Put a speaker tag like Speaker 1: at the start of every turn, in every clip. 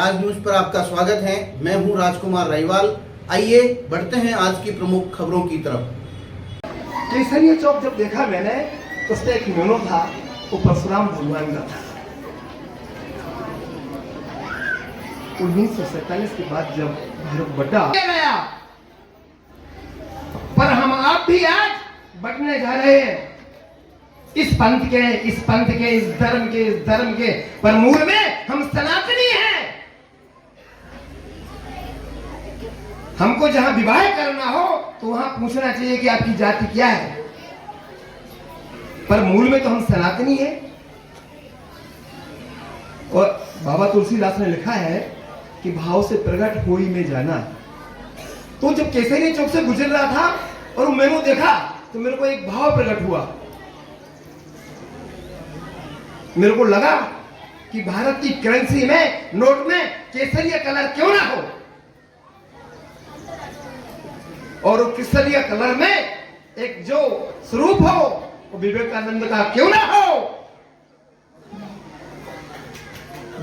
Speaker 1: राज news पर आपका स्वागत है। मैं हूं राजकुमार रायवाल। आइए बढ़ते हैं आज की प्रमुख खबरों की तरफ।
Speaker 2: केसरिया चौक जब देखा मैंने तो उसमें एक मेनू था, वो परशुराम भगवान का था। 1947 के बाद जब भारत बटा गया, पर हम आप भी आज बटने जा रहे हैं इस पंथ के, इस पंथ के, इस धर्म के, इस धर्म के, पर मूल में हम सनातनी हैं। हमको जहां विवाह करना हो तो वहां पूछना चाहिए कि आपकी जाति क्या है, पर मूल में तो हम सनातनी हैं। और बाबा तुलसीदास ने लिखा है कि भाव से प्रकट होई में जाना। तो जब केसरिया चौक से गुजर रहा था और मैंने देखा तो मेरे को एक भाव प्रकट हुआ। मेरे को लगा कि भारत की करेंसी में, नोट में केसरिया कलर क्यों ना हो, और केसरिया कलर में एक जो स्वरूप हो वो विवेकानंद का क्यों ना हो।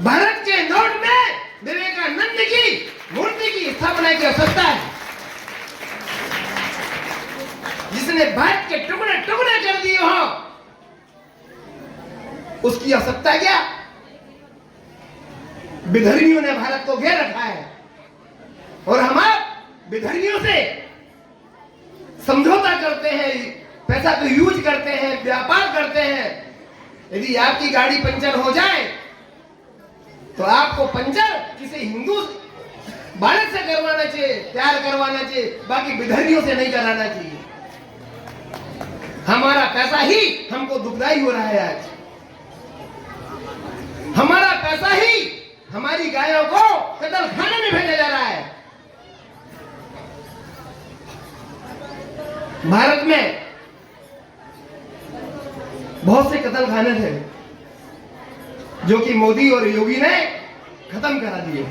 Speaker 2: भारत के नोट में विवेकानंद की मूर्ति की स्थापना की आवश्यकता है। जिसने भारत के टुकड़े टुकड़े कर दिए हो, उसकी आवश्यकता क्या। विधर्मियों ने भारत को घेर रखा है और हम विधर्मियों से समझौता करते हैं, पैसा तो यूज करते हैं, व्यापार करते हैं। यदि आपकी गाड़ी पंचर हो जाए तो आपको पंचर किसी हिंदू बालक से करवाना चाहिए, तैयार करवाना चाहिए, बाकी विधर्मियों से नहीं कराना चाहिए। हमारा पैसा ही हमको दुखदाई हो रहा है आज। हमारा पैसा ही हमारी गायों को कत्ल खाने में भेजा जा रहा है। भारत में बहुत से कत्ल खाने थे जो कि मोदी और योगी ने खत्म करा दिए।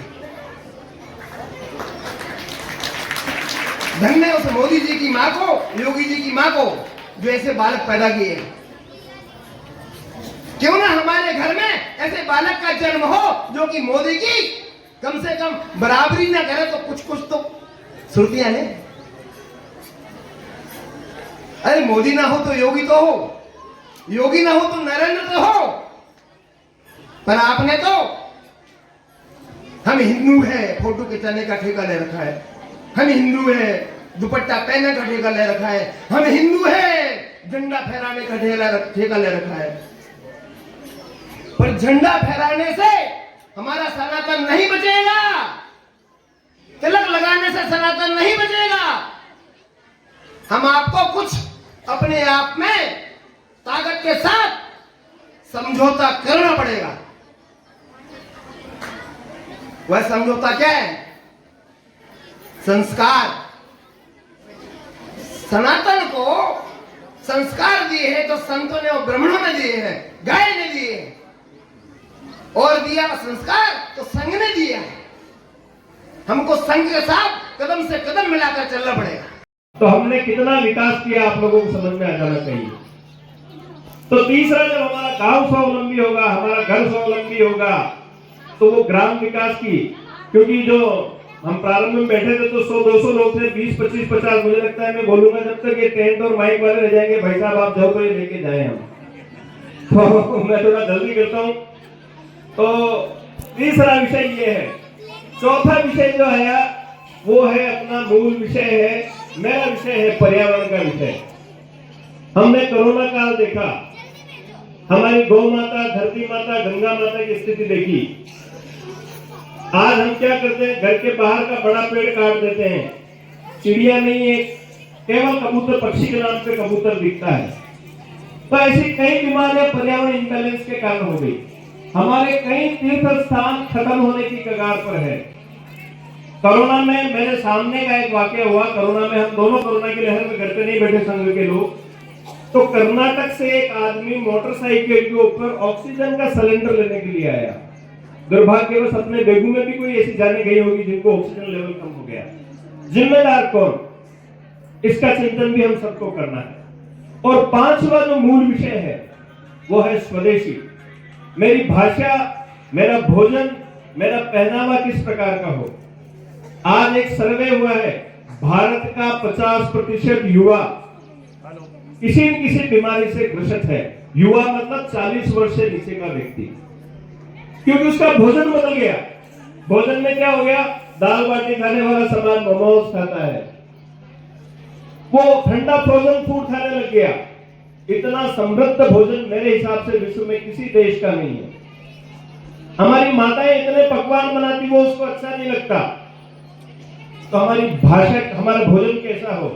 Speaker 2: धन्य उस मोदी जी की मां को, योगी जी की मां को जो ऐसे बालक पैदा किए। क्यों ना हमारे घर में ऐसे बालक का जन्म हो जो कि मोदी की कम से कम बराबरी ना करे तो कुछ कुछ तो श्रुतियां ले। अरे मोदी ना हो तो योगी तो हो, योगी ना हो तो नरेंद्र तो हो, पर आपने तो हम हिंदू है फोटो खिंचाने का ठेका ले रखा है, हम हिंदू है दुपट्टा पहनने का ठेका ले रखा है, हम हिंदू है झंडा फहराने का ठेका ले रखा है। पर झंडा फहराने से हमारा सनातन नहीं बचेगा, तिलक लगाने से सनातन नहीं बचेगा। हम आपको कुछ अपने आप में ताकत के साथ समझौता करना पड़ेगा। वह समझौता क्या है? संस्कार। सनातन को संस्कार दिए हैं तो संतों ने और ब्राह्मणों ने दिए हैं, गाय ने दिए हैं, और दिया संस्कार तो संघ ने दिया है। हमको संघ के साथ कदम से कदम मिलाकर चलना पड़ेगा।
Speaker 3: तो हमने कितना विकास किया आप लोगों को समझ में आ जाना चाहिए। तो तीसरा, जब हमारा गांव स्वावलंबी होगा, हमारा घर स्वावलंबी होगा, तो वो ग्राम विकास की, क्योंकि जो हम प्रारंभ में बैठे थे तो 100-200 लोग थे, 20, 25, 50, मुझे लगता है मैं बोलूंगा जब तक ये टेंट और माइक वाले रह जाएंगे, भाई साहब आप जाओ तो ये लेके जाए हम। तो मैं थोड़ा जल्दी करता हूँ। तो तीसरा विषय ये है। चौथा विषय जो है वो है अपना मूल विषय है, मेरा विषय है पर्यावरण का विषय। हमने कोरोना काल देखा, हमारी गौ माता, धरती माता, गंगा माता की स्थिति देखी। आज हम क्या करते हैं, घर के बाहर का बड़ा पेड़ काट देते हैं, चिड़िया नहीं है, केवल कबूतर, पक्षी के नाम पे कबूतर दिखता है। तो ऐसी कई बीमारियां पर्यावरण इंबैलेंस के कारण हो गई। हमारे कई तीर्थ स्थान खत्म होने की कगार पर है। कोरोना में मेरे सामने का एक वाकया हुआ। कोरोना में हम दोनों कोरोना की लहर में घर पे नहीं बैठे संघ के लोग, तो कर्नाटक से एक आदमी मोटरसाइकिल के ऊपर ऑक्सीजन का सिलेंडर लेने के लिए आया। दुर्भाग्यवश अपने बेगू में भी कोई ऐसी जाने गई होगी जिनको ऑक्सीजन लेवल कम हो गया। जिम्मेदार कौन? इसका चिंतन भी हम सबको करना है। और पांचवा जो मूल विषय है वो है स्वदेशी। मेरी भाषा, मेरा भोजन, मेरा पहनावा किस प्रकार का हो। आज एक सर्वे हुआ है, भारत का 50% युवा किसी न किसी बीमारी से ग्रसित है। युवा मतलब 40 वर्ष से नीचे का व्यक्ति, क्योंकि उसका भोजन बदल गया। भोजन में क्या हो गया, दाल बाटी खाने वाला समाज मोमोज खाता है, वो ठंडा फ्रोजन फूड खाने लग गया। इतना समृद्ध भोजन मेरे हिसाब से विश्व में किसी देश का नहीं है। हमारी माताएं इतने पकवान बनाती, वो उसको अच्छा नहीं लगता। तो हमारी भाषा, हमारा भोजन कैसा हो,